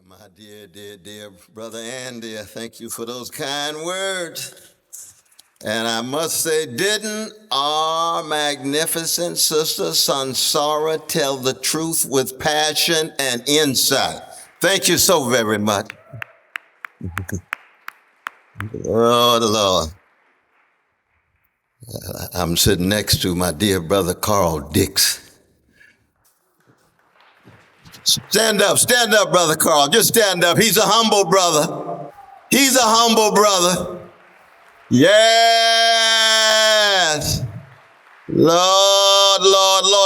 My dear brother Andy, I thank you for those kind words. And I must say, didn't our magnificent sister Sunsara tell the truth with passion and insight? Thank you so very much. Oh, Lord. I'm sitting next to my dear brother Carl Dix. Stand up, brother Carl. Just stand up. He's a humble brother. He's a humble brother. Yes. Lord.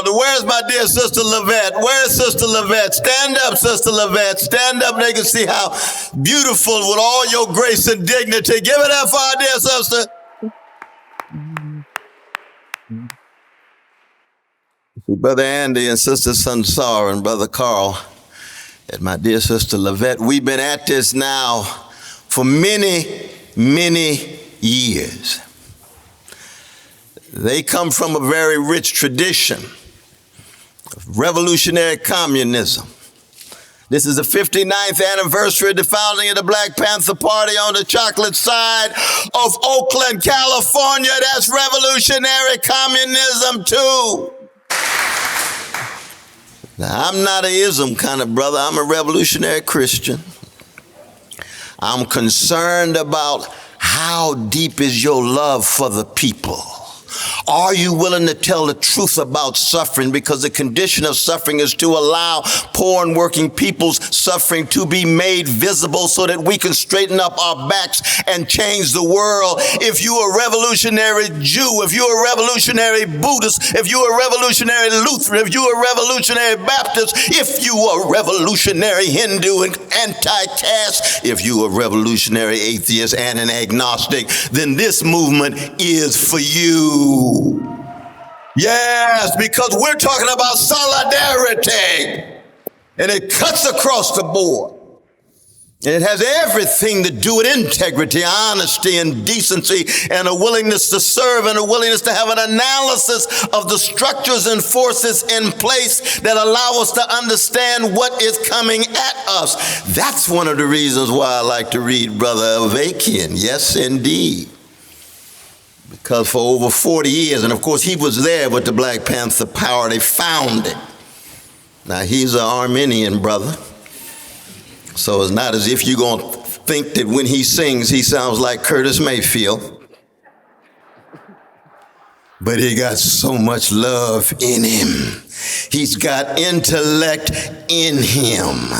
Where's my dear sister Lavette? Where's Sister Lavette? Stand up, Sister Lavette. Stand up. They can see how beautiful with all your grace and dignity. Give it up for our dear sister. Brother Andy and Sister Sunsara and Brother Carl and my dear sister Lavette, we've been at this now for many years. They come from a very rich tradition of revolutionary communism. This is the 59th anniversary of the founding of the Black Panther Party on the chocolate side of Oakland, California. That's revolutionary communism too. Now, I'm not an ism kind of brother. I'm a revolutionary Christian. I'm concerned about how deep is your love for the people. Are you willing to tell the truth about suffering? Because the condition of suffering is to allow poor and working people's suffering to be made visible so that we can straighten up our backs and change the world. If you're a revolutionary Jew, if you're a revolutionary Buddhist, if you're a revolutionary Lutheran, if you're a revolutionary Baptist, if you are a revolutionary Hindu and anti-caste, if you're a revolutionary atheist and an agnostic, then this movement is for you. Yes, because we're talking about solidarity, and it cuts across the board. And it has everything to do with integrity, honesty, and decency, and a willingness to serve, and a willingness to have an analysis of the structures and forces in place that allow us to understand what is coming at us. That's one of the reasons why I like to read Brother Avakian. Yes, indeed. Because for over 40 years, and of course he was there with the Black Panther Party founded. Now he's an Armenian brother, so it's not as if you're going to think that when he sings he sounds like Curtis Mayfield. But he got so much love in him. He's got intellect in him.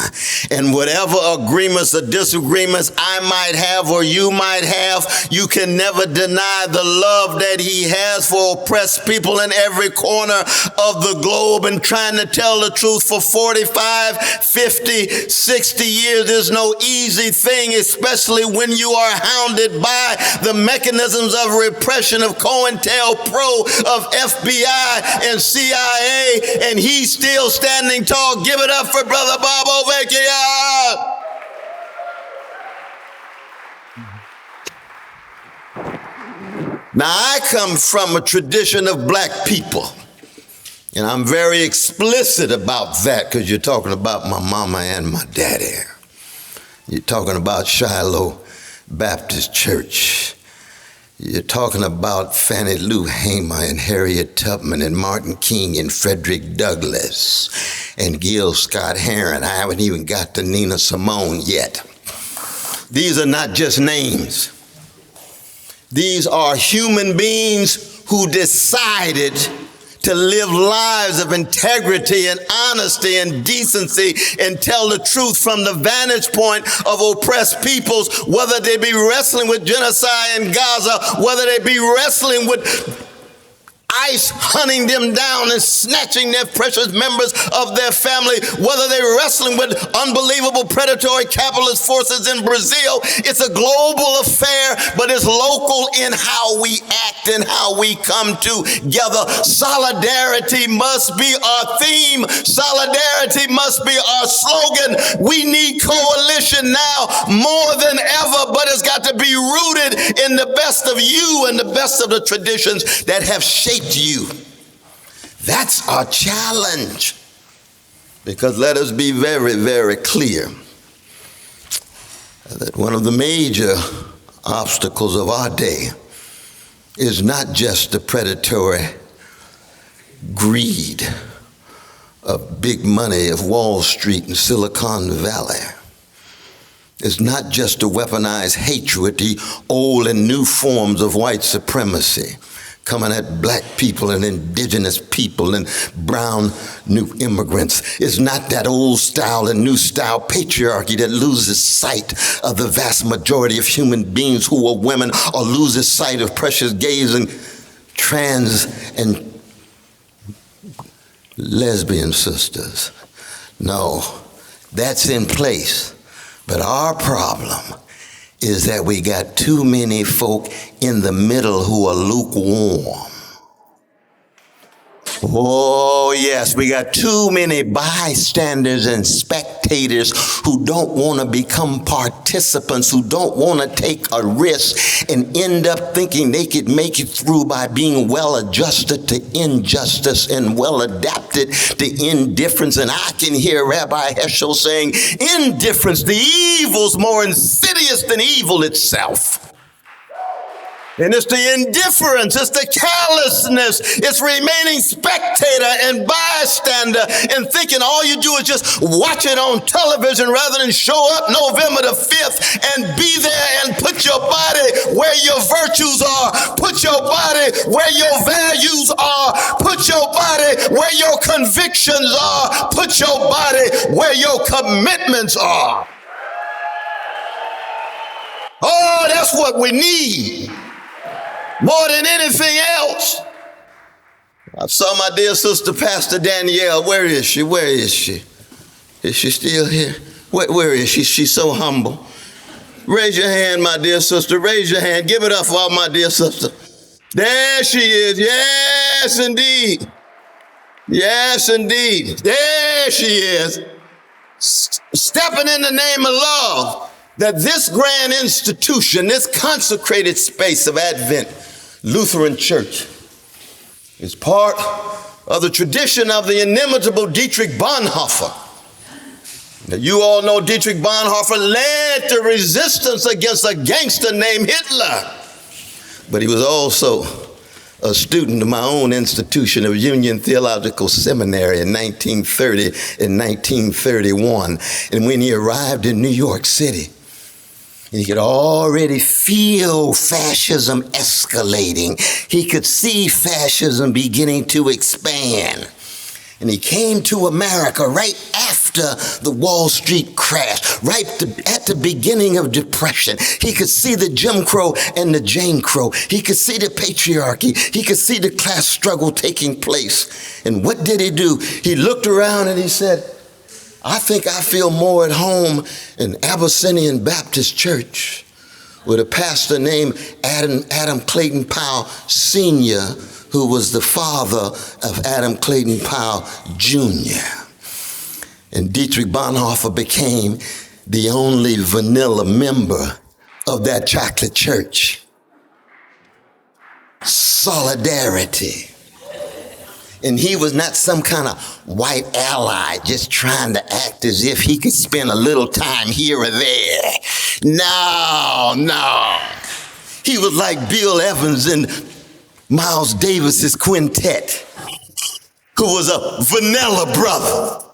And whatever agreements or disagreements I might have or you might have, you can never deny the love that he has for oppressed people in every corner of the globe. And trying to tell the truth for 45, 50, 60 years is no easy thing, especially when you are hounded by the mechanisms of repression of COINTELPRO, of FBI and CIA, and he's still standing tall. Give it up for Brother Bob Avakian. Now, I come from a tradition of black people, and I'm very explicit about that because you're talking about my mama and my daddy. You're talking about Shiloh Baptist Church. You're talking about Fannie Lou Hamer and Harriet Tubman and Martin King and Frederick Douglass and Gil Scott Heron. I haven't even got to Nina Simone yet. These are not just names. These are human beings who decided to live lives of integrity and honesty and decency and tell the truth from the vantage point of oppressed peoples, whether they be wrestling with genocide in Gaza, whether they be wrestling with ICE hunting them down and snatching their precious members of their family, whether they're wrestling with unbelievable predatory capitalist forces in Brazil. It's a global affair, but it's local in how we act and how we come together. Solidarity must be our theme. Solidarity must be our slogan. We need coalition now more than ever, but it's got to be rooted in the best of you and the best of the traditions that have shaped you. That's our challenge. Because let us be very, very clear. that one of the major obstacles of our day is not just the predatory greed of big money of Wall Street and Silicon Valley. It's not just the weaponized hatred, the old and new forms of white supremacy coming at black people and indigenous people and brown new immigrants. It's not that old style and new style patriarchy that loses sight of the vast majority of human beings who are women, or loses sight of precious gays and trans and lesbian sisters. No, that's in place. But our problem is that we got too many folk in the middle who are lukewarm. Oh, yes, we got too many bystanders and spectators who don't want to become participants, who don't want to take a risk and end up thinking they could make it through by being well adjusted to injustice and well adapted to indifference. And I can hear Rabbi Heschel saying, indifference, the evil's more insidious than evil itself. And it's the indifference, it's the callousness, it's remaining spectator and bystander and thinking all you do is just watch it on television rather than show up November the 5th and be there and put your body where your virtues are, put your body where your values are, put your body where your convictions are, put your body where your commitments are. Oh, that's what we need. More than anything else. I saw my dear sister, Pastor Danielle. Where is she? Where is she? Is she still here? Where is she? She's so humble. Raise your hand, my dear sister. Raise your hand. Give it up for my dear sister. There she is. Yes, indeed. Yes, indeed. There she is. Stepping in the name of love. That this grand institution, this consecrated space of Advent Lutheran Church is part of the tradition of the inimitable Dietrich Bonhoeffer. Now, you all know Dietrich Bonhoeffer led the resistance against a gangster named Hitler, but he was also a student of my own institution of Union Theological Seminary in 1930 and 1931. And when he arrived in New York City, he could already feel fascism escalating. He could see fascism beginning to expand. And he came to America right after the Wall Street crash, right at the beginning of Depression. He could see the Jim Crow and the Jane Crow. He could see the patriarchy. He could see the class struggle taking place. And what did he do? He looked around and he said, I think I feel more at home in Abyssinian Baptist Church with a pastor named Adam Clayton Powell Sr., who was the father of Adam Clayton Powell Jr. And Dietrich Bonhoeffer became the only vanilla member of that chocolate church. Solidarity. And he was not some kind of white ally just trying to act as if he could spend a little time here or there. No. He was like Bill Evans and Miles Davis's quintet, who was a vanilla brother.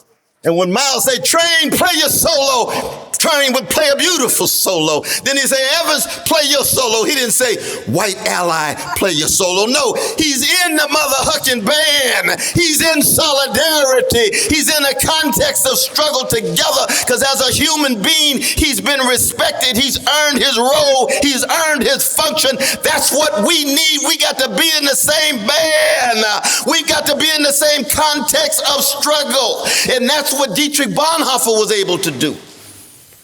And when Miles say, Train, play your solo, Train would play a beautiful solo. Then he'd say, Evans, play your solo. He didn't say, white ally, play your solo. No, he's in the mother hucking band. He's in solidarity. He's in a context of struggle together, because as a human being, he's been respected. He's earned his role. He's earned his function. That's what we need. We got to be in the same band. We got to be in the same context of struggle. And that's what Dietrich Bonhoeffer was able to do.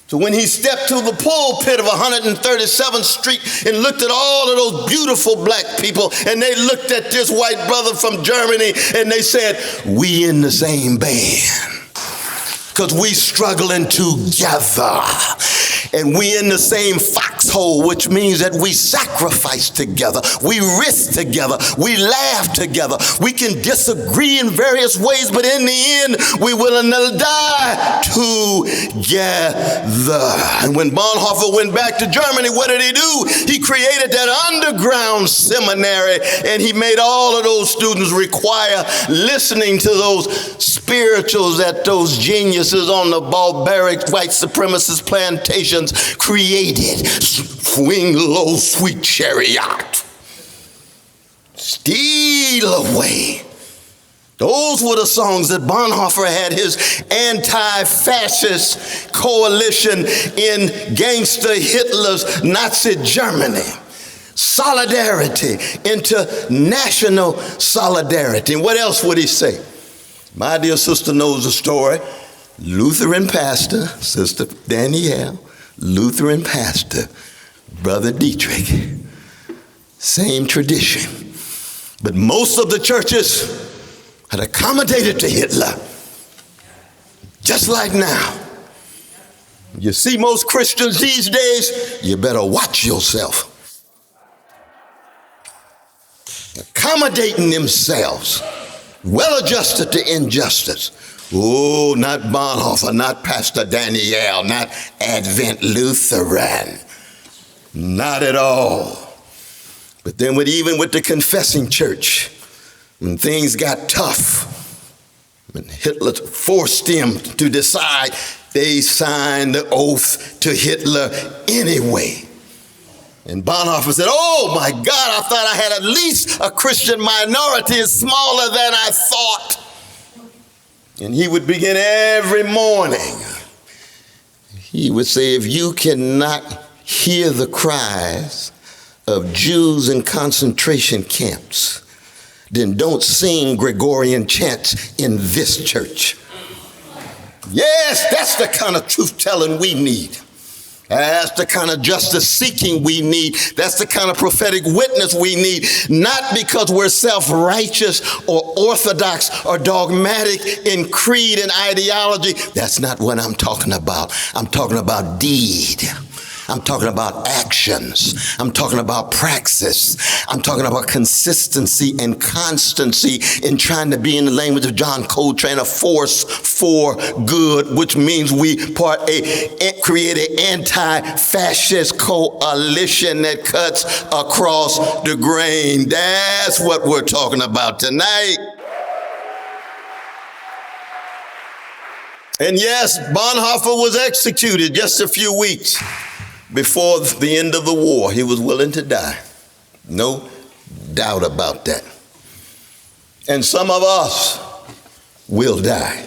So when he stepped to the pulpit of 137th Street and looked at all of those beautiful black people, and they looked at this white brother from Germany, and they said, we in the same band, because we struggling together. And we in the same foxhole, which means that we sacrifice together, we risk together, we laugh together. We can disagree in various ways, but in the end, we're willing to die together. And when Bonhoeffer went back to Germany, what did he do? He created that underground seminary, and he made all of those students require listening to those spirituals that those geniuses on the barbaric white supremacist plantations created. Swing low, sweet chariot. Steal away. Those were the songs that Bonhoeffer had his anti-fascist coalition in gangster Hitler's Nazi Germany. Solidarity into national solidarity. And what else would he say? My dear sister knows the story. Lutheran pastor, Sister Danielle, Lutheran pastor, Brother Dietrich. Same tradition. But most of the churches had accommodated to Hitler. Just like now. You see most Christians these days, you better watch yourself. Accommodating themselves, well adjusted to injustice. Oh, not Bonhoeffer, not Pastor Danielle, not Advent Lutheran. Not at all. But then even with the confessing church, when things got tough, when Hitler forced them to decide, they signed the oath to Hitler anyway. And Bonhoeffer said, oh my God, I thought I had at least a Christian minority. It's smaller than I thought. And he would begin every morning. He would say, if you cannot hear the cries of Jews in concentration camps, then don't sing Gregorian chants in this church. Yes, that's the kind of truth-telling we need. That's the kind of justice seeking we need. That's the kind of prophetic witness we need. Not because we're self-righteous or orthodox or dogmatic in creed and ideology. That's not what I'm talking about. I'm talking about deed. I'm talking about actions. I'm talking about praxis. I'm talking about consistency and constancy in trying to be, in the language of John Coltrane, a force for good, which means we create an anti-fascist coalition that cuts across the grain. That's what we're talking about tonight. And yes, Bonhoeffer was executed just a few weeks before the end of the war. He was willing to die. No doubt about that. And some of us will die.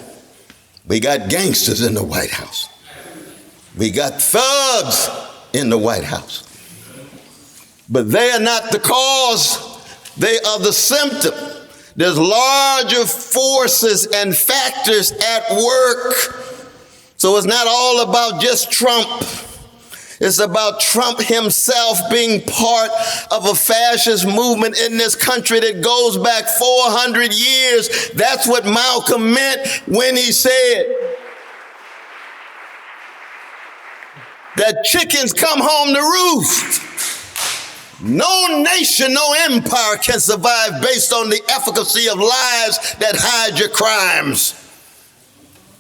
We got gangsters in the White House. We got thugs in the White House. But they are not the cause. They are the symptom. There's larger forces and factors at work. So it's not all about just Trump. It's about Trump himself being part of a fascist movement in this country that goes back 400 years. That's what Malcolm meant when he said that chickens come home to roost. No nation, no empire can survive based on the efficacy of lies that hide your crimes.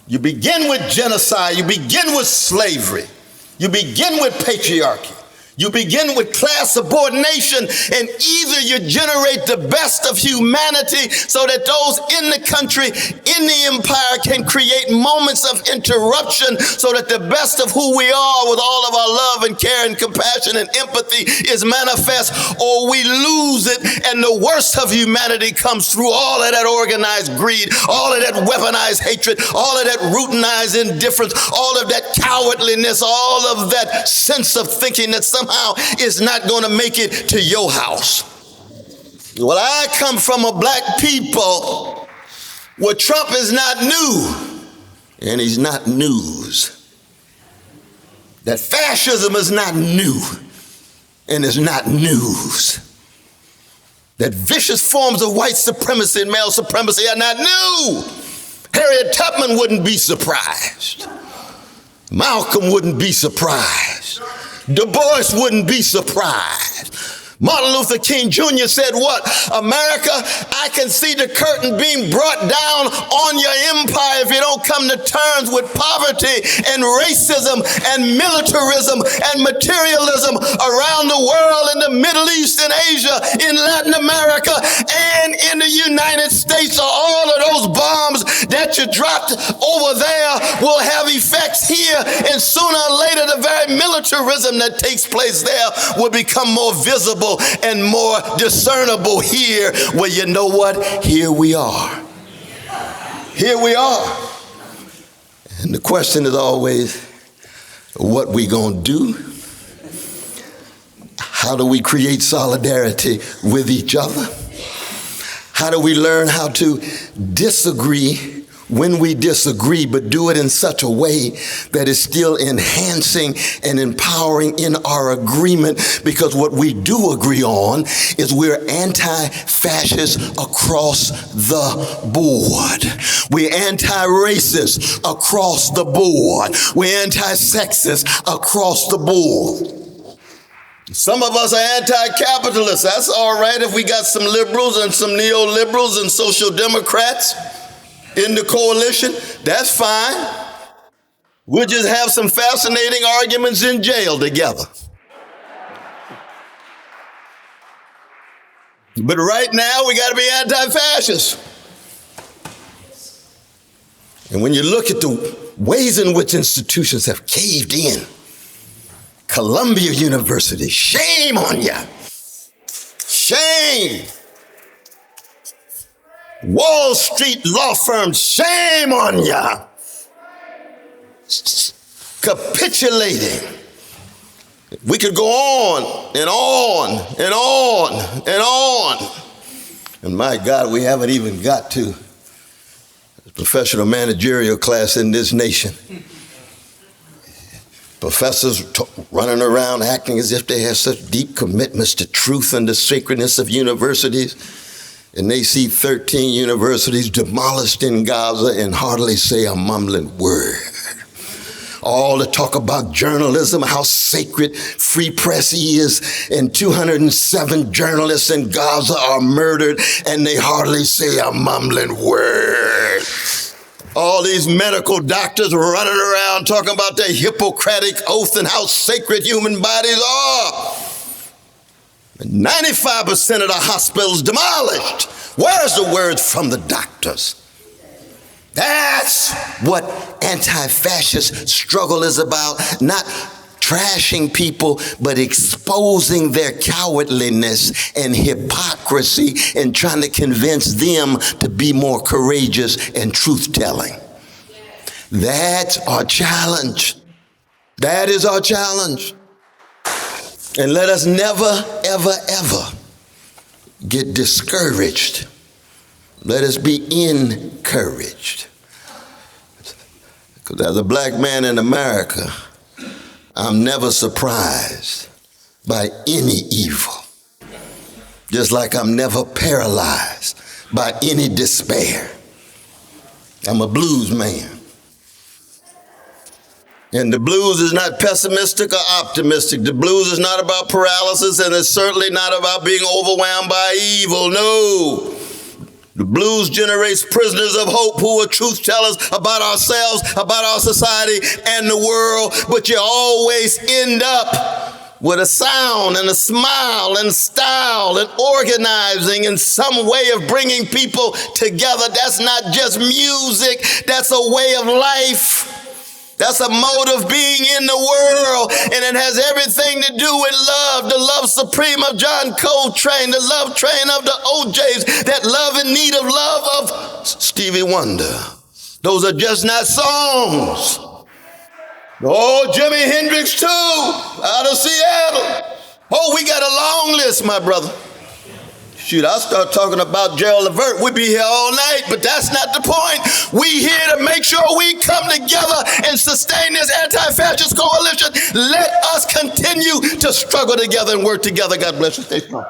You begin with genocide. You begin with slavery. You begin with patriarchy. You begin with class subordination, and either you generate the best of humanity so that those in the country, in the empire, can create moments of interruption so that the best of who we are with all of our love and care and compassion and empathy is manifest, or we lose it and the worst of humanity comes through all of that organized greed, all of that weaponized hatred, all of that routinized indifference, all of that cowardliness, all of that sense of thinking that somehow is not going to make it to your house. Well, I come from a black people where Trump is not new and he's not news. That fascism is not new and is not news. That vicious forms of white supremacy and male supremacy are not new. Harriet Tubman wouldn't be surprised. Malcolm wouldn't be surprised. Du Bois wouldn't be surprised. Martin Luther King Jr. said what? America, I can see the curtain being brought down on your empire if you don't come to terms with poverty and racism and militarism and materialism around the world, in the Middle East and Asia, in Latin America, and in the United States. All of those bombs that you dropped over there will have effects here, and sooner or later the very militarism that takes place there will become more visible and more discernible here, where you know what? Here we are. Here we are. And the question is always, what we gonna do? How do we create solidarity with each other? How do we learn how to disagree when we disagree, but do it in such a way that is still enhancing and empowering in our agreement? Because what we do agree on is we're anti-fascist across the board. We're anti-racist across the board. We're anti-sexist across the board. Some of us are anti-capitalists. That's all right if we got some liberals and some neoliberals and social democrats in the coalition. That's fine. We'll just have some fascinating arguments in jail together. But right now we got to be anti-fascist. And when you look at the ways in which institutions have caved in, Columbia University, shame on you. Shame. Wall Street law firms, shame on ya. Capitulating. We could go on and on and on and on. And my God, we haven't even got to the professional managerial class in this nation. Professors running around acting as if they have such deep commitments to truth and the sacredness of universities. And they see 13 universities demolished in Gaza and hardly say a mumbling word. All the talk about journalism, how sacred free press is, and 207 journalists in Gaza are murdered, and they hardly say a mumbling word. All these medical doctors running around talking about their Hippocratic oath and how sacred human bodies are. 95% of the hospitals demolished. Where's the words from the doctors? That's what anti-fascist struggle is about. Not trashing people, but exposing their cowardliness and hypocrisy and trying to convince them to be more courageous and truth-telling. That's our challenge. That is our challenge. And let us never, ever, ever get discouraged. Let us be encouraged. Because as a black man in America, I'm never surprised by any evil. Just like I'm never paralyzed by any despair. I'm a blues man. And the blues is not pessimistic or optimistic. The blues is not about paralysis, and it's certainly not about being overwhelmed by evil. No. The blues generates prisoners of hope who are truth tellers about ourselves, about our society and the world. But you always end up with a sound and a smile and style and organizing and some way of bringing people together. That's not just music. That's a way of life. That's a mode of being in the world, and it has everything to do with love, the love supreme of John Coltrane, the love train of the OJs, that love in need of love of Stevie Wonder. Those are just not songs. Oh, Jimi Hendrix too, out of Seattle. Oh, we got a long list, my brother. Shoot, I'll start talking about Gerald Levert. We'd be here all night, but that's not the point. We here to make sure we come together and sustain this anti-fascist coalition. Let us continue to struggle together and work together. God bless you. Stay strong.